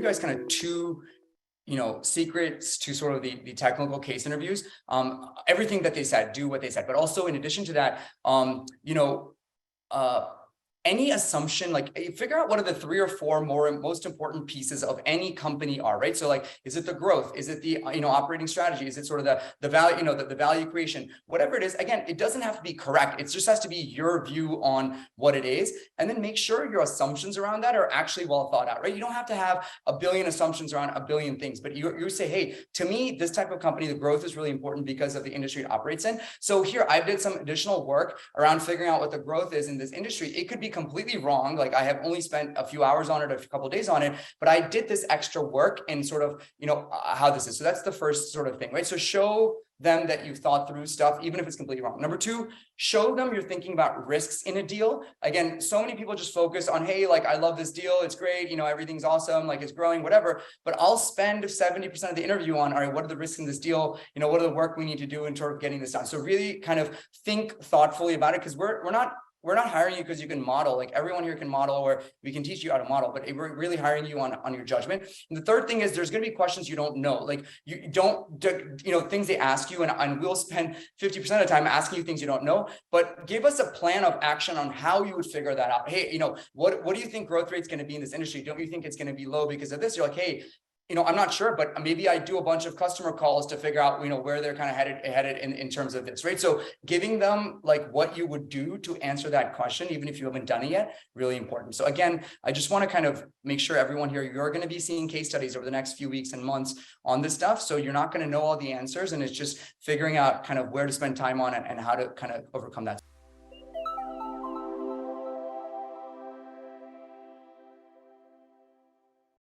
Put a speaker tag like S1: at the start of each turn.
S1: you guys kind of two secrets to sort of the technical case interviews. Everything that they said, do what they said, but also in addition to that, any assumption, like figure out what are the 3 or 4 most important pieces of any company are, right? So like, is it the growth? Is it the, operating strategy? Is it sort of the value, the value creation, whatever it is? Again, it doesn't have to be correct. It just has to be your view on what it is. And then make sure your assumptions around that are actually well thought out, right? You don't have to have a billion assumptions around a billion things, but you say, hey, to me, this type of company, the growth is really important because of the industry it operates in. So here I did some additional work around figuring out what the growth is in this industry. It could be completely wrong. Like I have only spent a few hours on it, a couple of days on it, but I did this extra work and sort of, how this is. So that's the first sort of thing, right? So show them that you've thought through stuff, even if it's completely wrong. Number 2, show them you're thinking about risks in a deal. Again, so many people just focus on, hey, like, I love this deal. It's great. Everything's awesome. Like it's growing, whatever, but I'll spend 70% of the interview on, all right, what are the risks in this deal? What are the work we need to do in sort of getting this done? So really kind of think thoughtfully about it, because we're not hiring you because you can model. Like everyone here can model, or we can teach you how to model, but we're really hiring you on your judgment. And the third thing is there's going to be questions you don't know. Like you don't, things they ask you, and we'll spend 50% of the time asking you things you don't know, but give us a plan of action on how you would figure that out. Hey, what do you think growth rate's going to be in this industry? Don't you think it's going to be low because of this? You're like, hey, I'm not sure, but maybe I do a bunch of customer calls to figure out, where they're kind of headed in terms of this, right? So giving them like what you would do to answer that question, even if you haven't done it yet, really important. So again, I just want to kind of make sure everyone here, you're going to be seeing case studies over the next few weeks and months on this stuff. So you're not going to know all the answers, and it's just figuring out kind of where to spend time on it and how to kind of overcome that.